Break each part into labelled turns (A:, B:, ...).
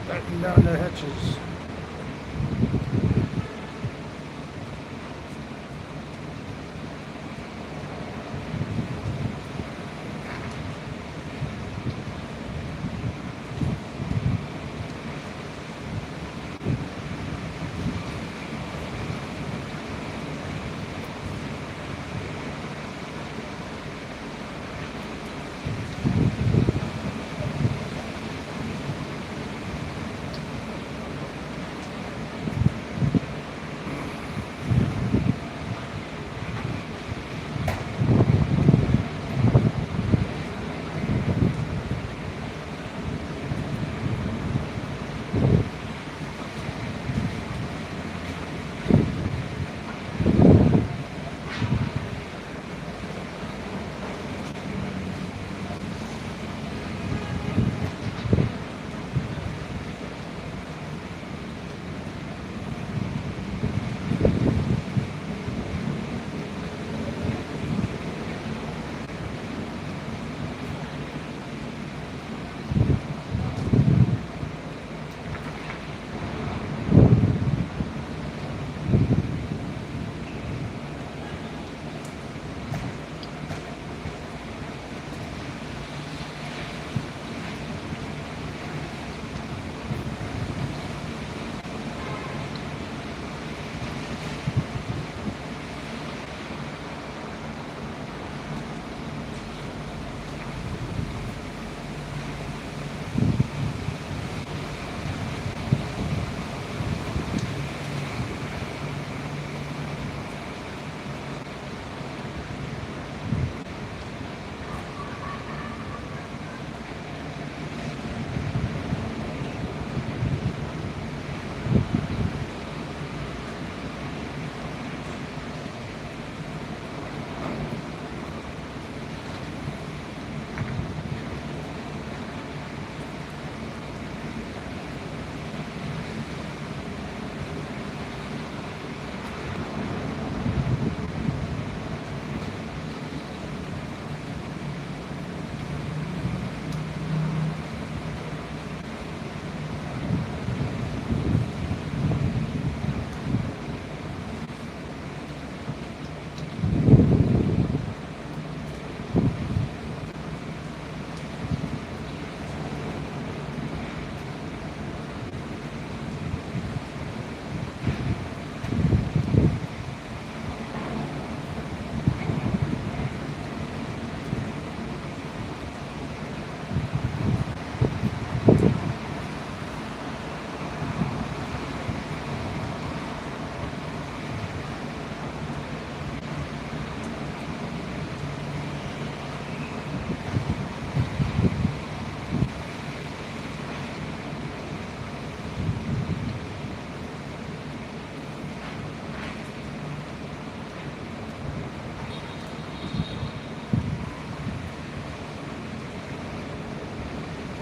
A: Batten down the hatches.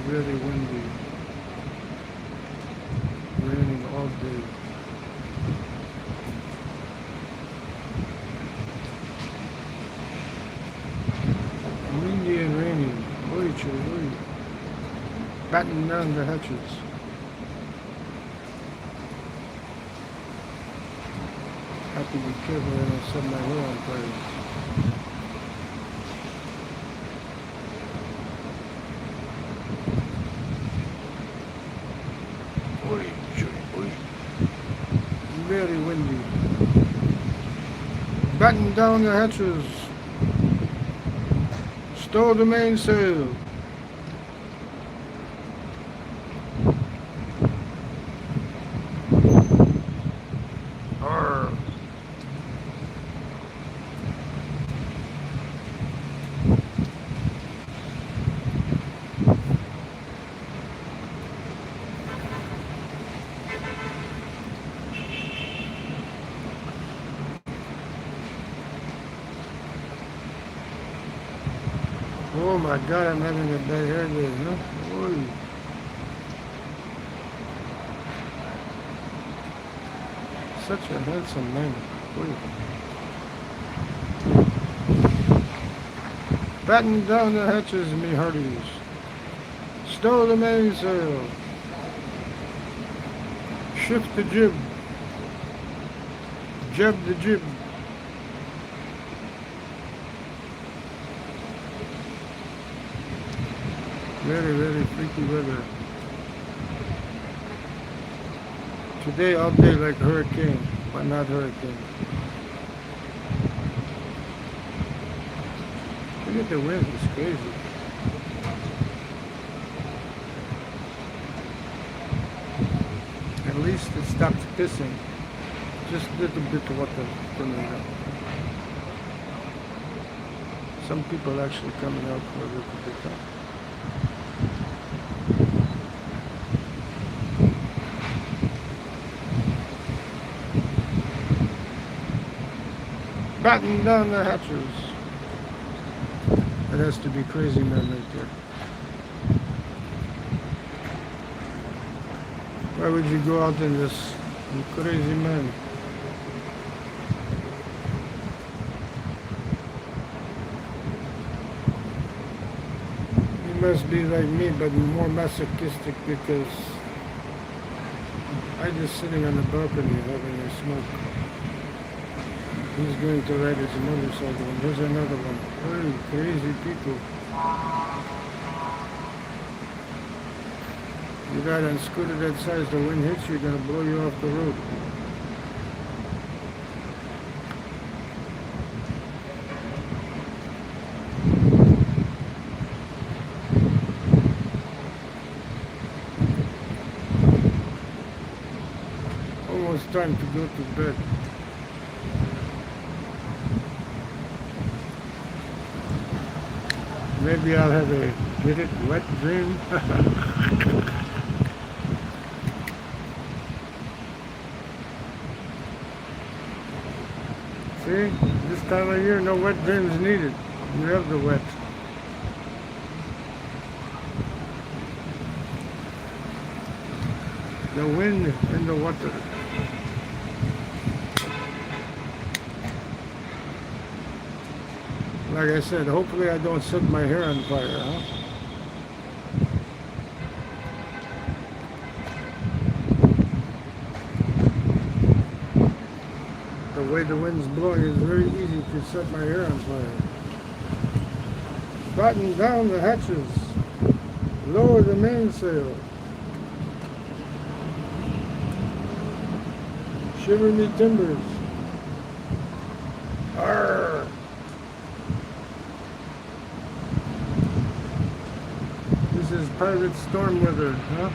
A: Really windy. Raining all day. Windy and raining. Oy, oy. Batten down the hatches. Have to be careful I don't set my hair on fire. Very windy. Batten down the hatches. Stow the mainsail. Arr. Oh my God, I'm having a bad hair day, huh? Oy. Such a handsome man. Oy. Batten down the hatches, me hearties. Stow the mainsail. Shift the jib. Jab the jib. Very, very freaky weather. Today all day like hurricane, but not hurricane. Look at the wind, it's crazy. At least it stopped pissing. Just a little bit of water coming out. Some people actually coming out for a little bit. Batten down the hatches. That has to be crazy man right there. Why would you go out in this crazy man? He must be like me, but more masochistic because I just sitting on the balcony having a smoke. He's going to ride his motorcycle, and there's another one. Very crazy people. You ride on a scooter that size, the wind hits you, gonna blow you off the road. Almost time to go to bed. Maybe I'll have a get it wet dream. See, this time of year, no wet dreams needed. You have the wet. The wind and the water. Like I said, hopefully I don't set my hair on fire, huh? The way the wind's blowing is very easy to set my hair on fire. Batten down the hatches. Lower the mainsail. Shiver me timbers. Arrgh. This is pirate storm weather, huh?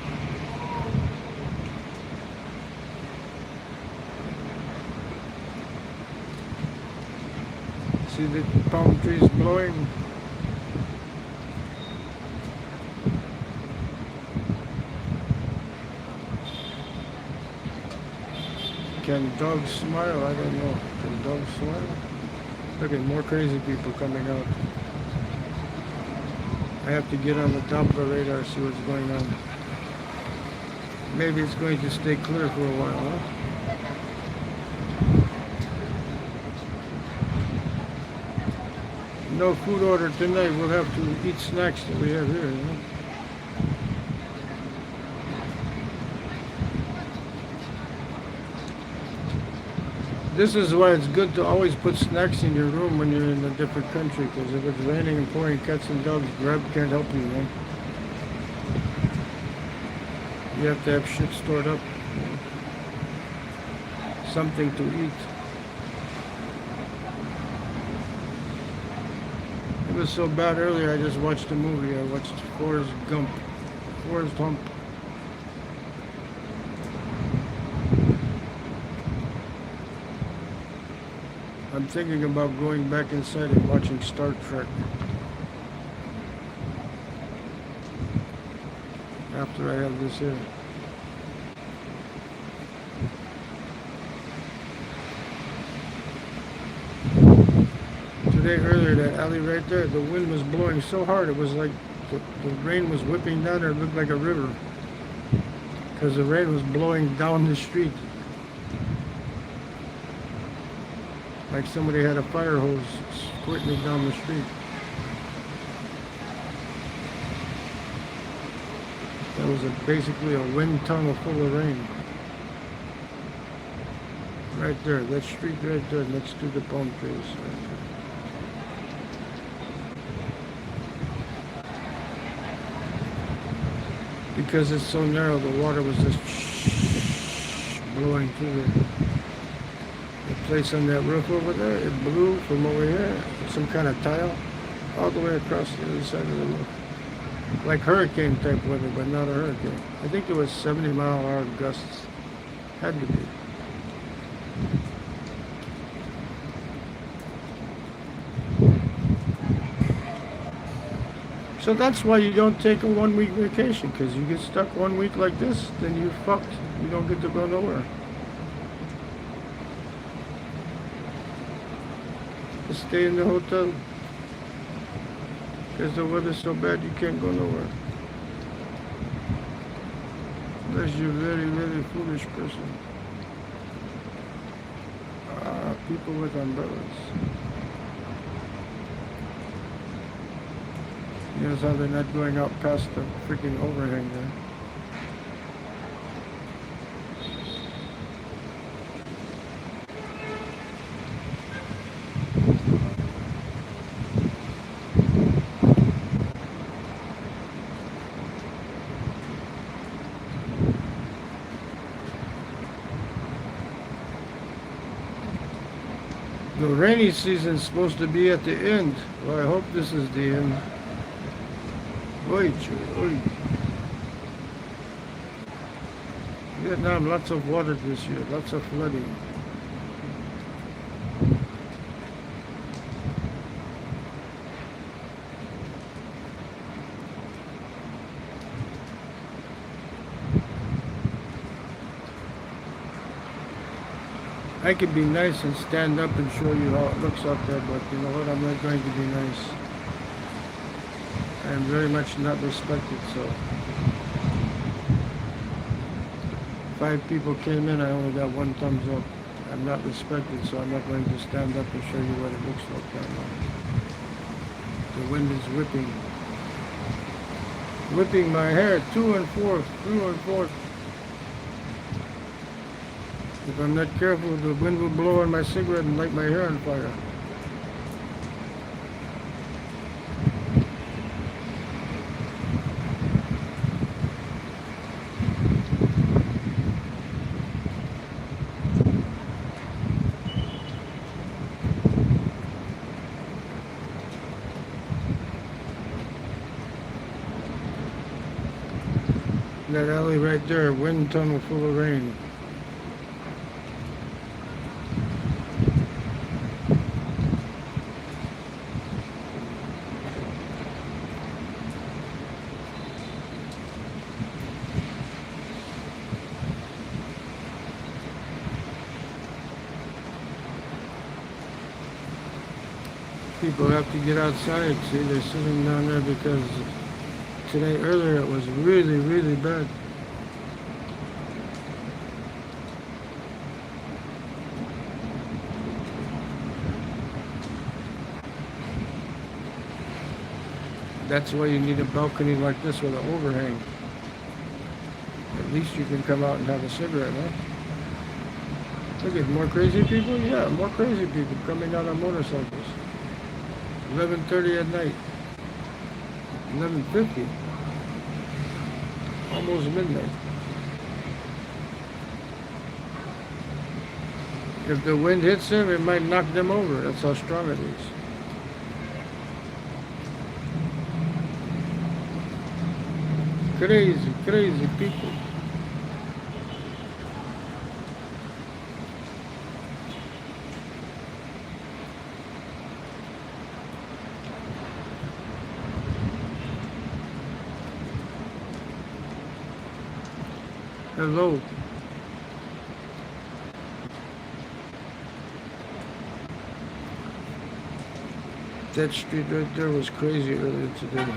A: See the palm trees blowing? Can dogs smile? I don't know. Can dogs smile? Look at more crazy people coming out. I have to get on the top of the radar, see what's going on. Maybe it's going to stay clear for a while, huh? No food order tonight. We'll have to eat snacks that we have here, you know? This is why it's good to always put snacks in your room when you're in a different country, because if it's raining and pouring, cats and dogs can't help you, man. You have to have shit stored up, you know? Something to eat. It was so bad earlier, I just watched a movie. I watched Forrest Gump. Forrest Hump. I'm thinking about going back inside and watching Star Trek. After I have this here. Today earlier, that alley right there, the wind was blowing so hard, it was like the rain was whipping down there. It looked like a river. Because the rain was blowing down the street. Like somebody had a fire hose squirting it down the street. That was basically a wind tunnel full of rain. Right there, that street right there next to the palm trees. Right there. Because it's so narrow, the water was just blowing through the place on that roof over there. It blew from over here, some kind of tile, all the way across the other side of the roof. Like hurricane type weather, but not a hurricane. I think it was 70-mile-an-hour gusts. Had to be. So that's why you don't take a 1-week vacation, because you get stuck 1 week like this, then you're fucked. You don't get to go nowhere. Just stay in the hotel. Because the weather's so bad you can't go nowhere. Unless you're a very, very foolish person. People with umbrellas. Here's how they're not going out past the freaking overhang there. The rainy season's supposed to be at the end. Well, I hope this is the end. Oy, oy. Vietnam, lots of water this year, lots of flooding. I could be nice and stand up and show you how it looks out there, but you know what, I'm not going to be nice. I am very much not respected, so. 5 people came in, I only got 1 thumbs up. I'm not respected, so I'm not going to stand up and show you what it looks like right now. The wind is whipping my hair to and forth, through and forth. If I'm not careful, the wind will blow on my cigarette and light my hair on fire. That alley right there, wind tunnel full of rain. People have to get outside. See, they're sitting down there because today, earlier, it was really, really bad. That's why you need a balcony like this with an overhang. At least you can come out and have a cigarette, huh? Look at more crazy people? Yeah, more crazy people coming out on motorcycles. 11:30 at night. 11:50. Almost midnight. If the wind hits them, it might knock them over. That's how strong it is. Crazy, crazy people. Hello. That street right there was crazy earlier today.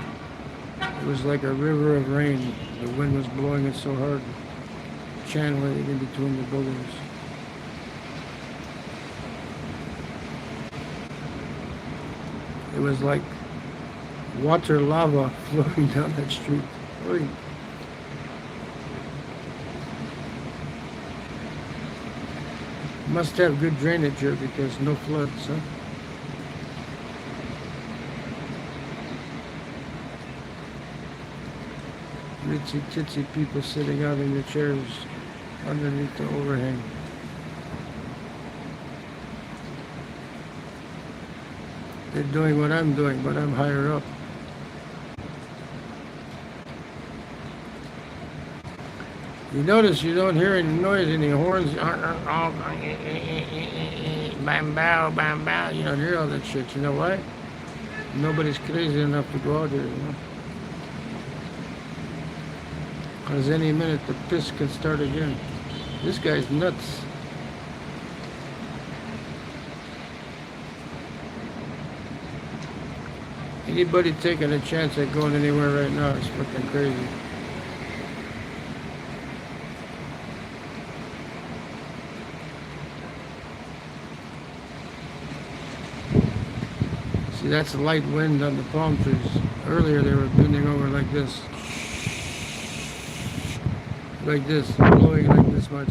A: It was like a river of rain. The wind was blowing it so hard, channeling it in between the buildings. It was like water lava flowing down that street. Oy. Must have good drainage here because no floods, huh? Ritzy titsy people sitting out in the chairs underneath the overhang. They're doing what I'm doing, but I'm higher up. You notice you don't hear any noise, any horns, bam bow, bam bow. You don't hear all that shit. You know why? Nobody's crazy enough to go out there, you know. Because any minute the piss can start again. This guy's nuts. Anybody taking a chance at going anywhere right now is fucking crazy. See, that's a light wind on the palm trees. Earlier they were bending over like this. Like this, blowing like this much.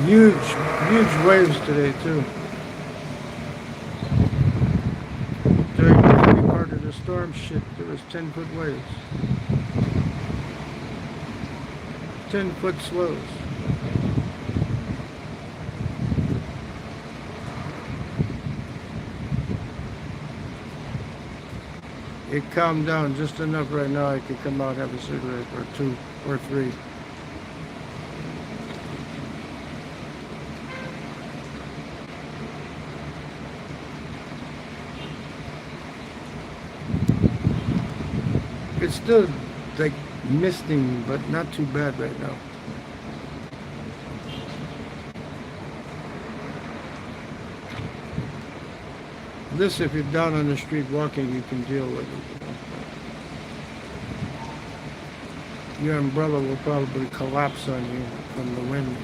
A: Huge waves today too. During the heavy part of the storm shit, there was 10-foot waves. 10-foot swells. It calmed down just enough right now I could come out and have a cigarette or two or three. It's still like misting, but not too bad right now. This, if you're down on the street walking, you can deal with it. Your umbrella will probably collapse on you from the wind.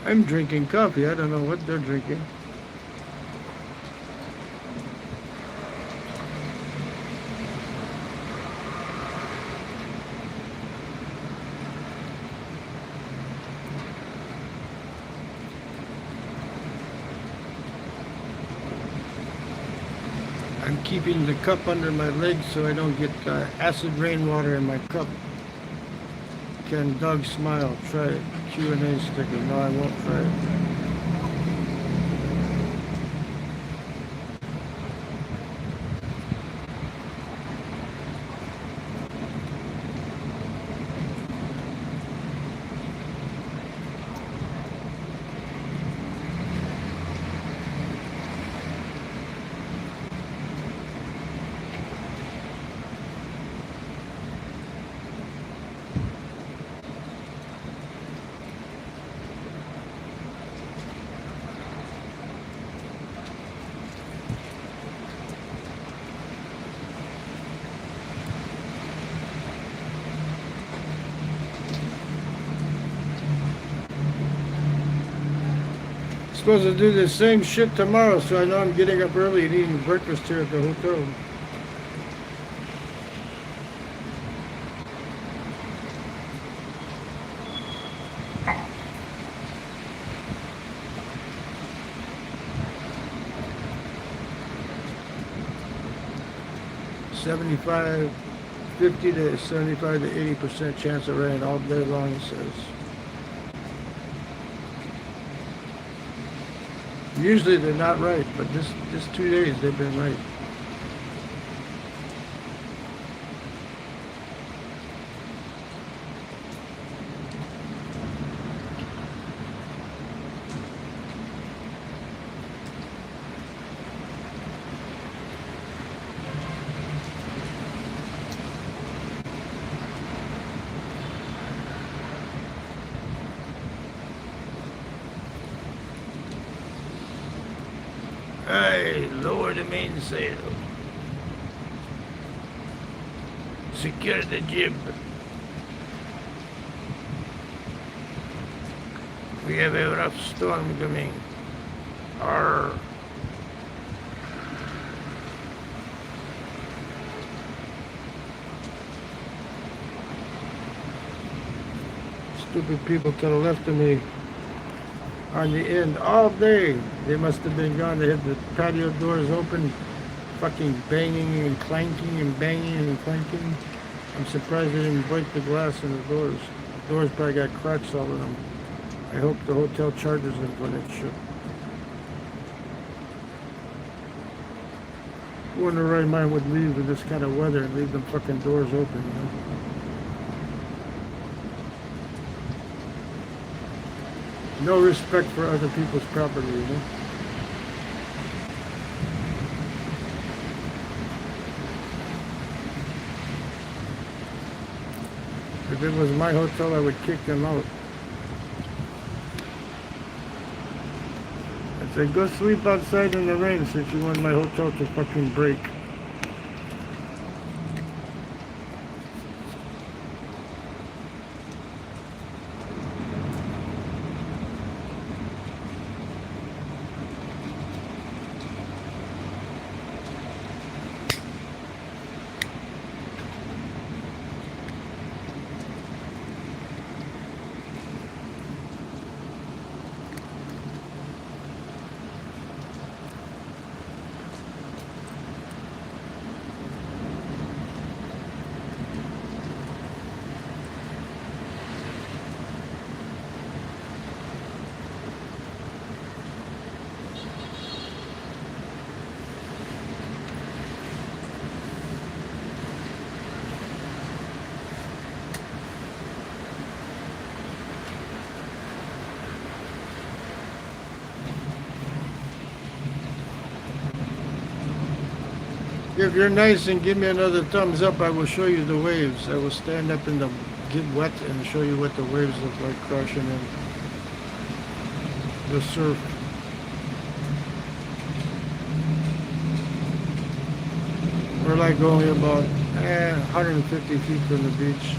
A: I'm drinking coffee. I don't know what they're drinking. I'm keeping the cup under my legs so I don't get acid rainwater in my cup. Can Doug smile? Try it. Q&A sticker. No, I won't try it. Supposed to do the same shit tomorrow, so I know I'm getting up early and eating breakfast here at the hotel. $75, 50 to 75 to 80% chance of rain all day long, it says. Usually they're not right, but this 2 days they've been right. Hey, lower the mainsail. Secure the jib. We have a rough storm coming. Arr. Stupid people to the left of me on the end all day. They must have been gone. They had the patio doors open, fucking banging and clanking and banging and clanking. I'm surprised they didn't break the glass in the doors. The doors probably got cracks all in them. I hope the hotel charges them for that shit. Who in their right mind would leave with this kind of weather and leave them fucking doors open, you know? No respect for other people's property, you know? If it was my hotel, I would kick them out. I'd say, go sleep outside in the rain since you want my hotel to fucking break. If you're nice and give me another thumbs up, I will show you the waves. I will stand up in the get wet and show you what the waves look like crashing in the surf. We're like only about 150 feet from the beach.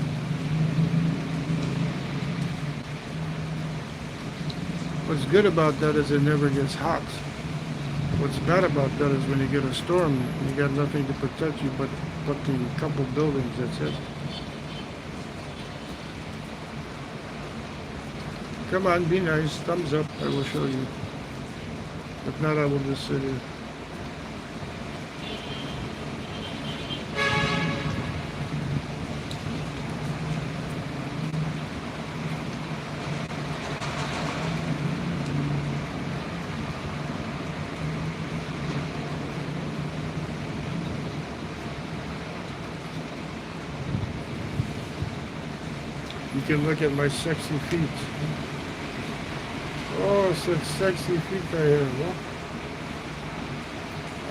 A: What's good about that is it never gets hot. What's bad about that is when you get a storm, you got nothing to protect you but fucking couple buildings, that's it. Come on, be nice, thumbs up, I will show you. If not, I will just sit here. You can look at my sexy feet. Oh, such sexy feet I have, huh?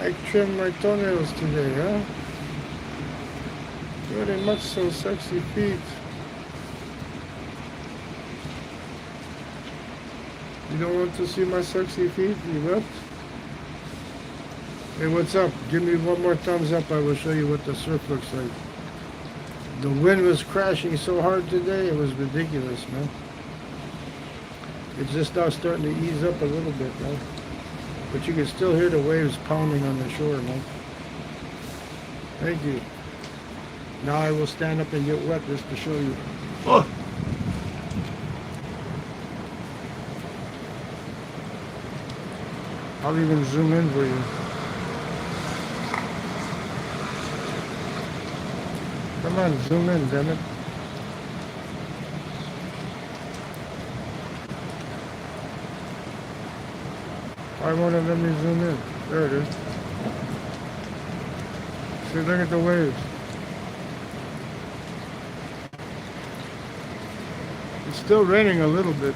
A: I trimmed my toenails today, huh? Very much so sexy feet. You don't want to see my sexy feet? You what? Hey, what's up? Give me one more thumbs up. I will show you what the surf looks like. The wind was crashing so hard today, it was ridiculous, man. It's just now starting to ease up a little bit, man. But you can still hear the waves pounding on the shore, man. Thank you. Now I will stand up and get wet just to show you. Oh! I'll even zoom in for you. Come on, zoom in, damn it. Why won't it let me zoom in? There it is. See, look at the waves. It's still raining a little bit.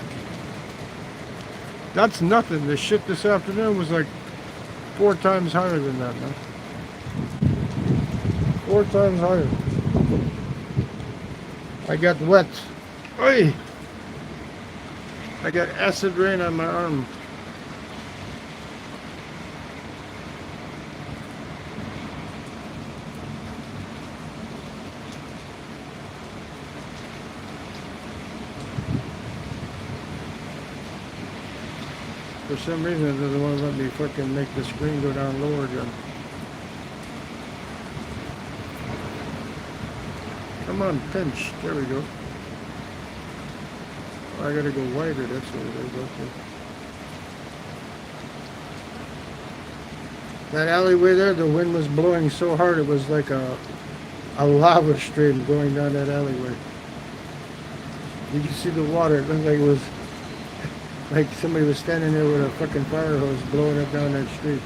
A: That's nothing. The shit this afternoon was like 4 times higher than that, man. 4 times higher. I got wet. Oi! I got acid rain on my arm. For some reason, it doesn't want to let me fucking make the screen go down lower again. Come on, pinch. There we go. I gotta go wider, that's what it is. Okay. That alleyway there, the wind was blowing so hard it was like a lava stream going down that alleyway. You can see the water. It looked like it was like somebody was standing there with a fucking fire hose blowing it down that street.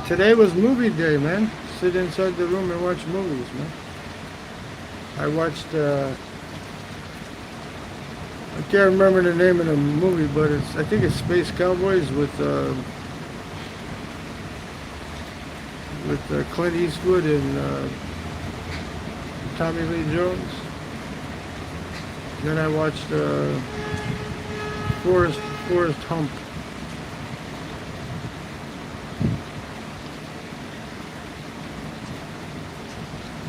A: Today was movie day, man. Sit inside the room and watch movies, man. I watched, I can't remember the name of the movie, but I think it's Space Cowboys with Clint Eastwood and Tommy Lee Jones. Then I watched Forrest Hump.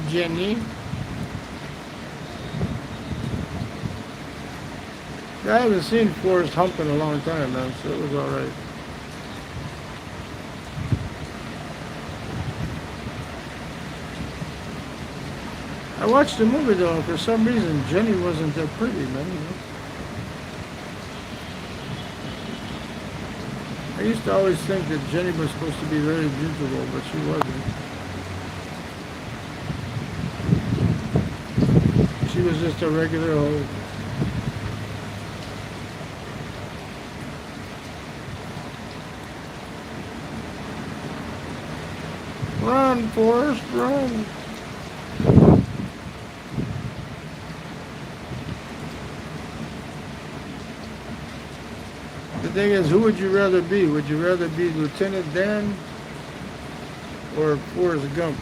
A: Jenny. I haven't seen Forrest Hump in a long time, man, so it was alright. I watched the movie though, and for some reason Jenny wasn't that pretty, man. You know? I used to always think that Jenny was supposed to be very beautiful, but she wasn't. She was just a regular old. Run, Forrest, run. The thing is, who would you rather be? Would you rather be Lieutenant Dan or Forrest Gump?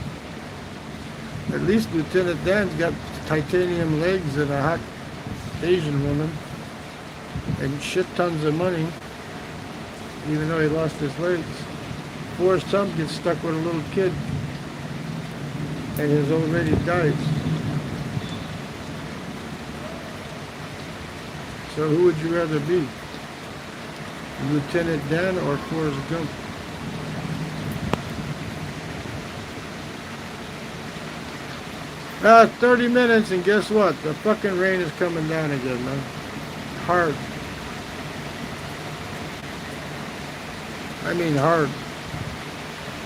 A: At least Lieutenant Dan's got titanium legs and a hot Asian woman and shit tons of money, even though he lost his legs. Forrest Gump gets stuck with a little kid and his old lady dies. So who would you rather be? Lieutenant Dan or Forrest Gump? 30 minutes, and guess what? The fucking rain is coming down again, man. Hard. I mean hard.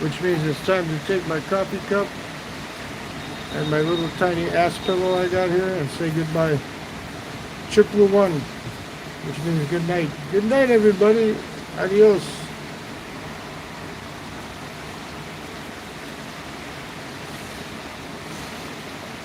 A: Which means it's time to take my coffee cup and my little tiny ass pillow I got here and say goodbye. Triple one. Which means good night. Good night, everybody. Adios.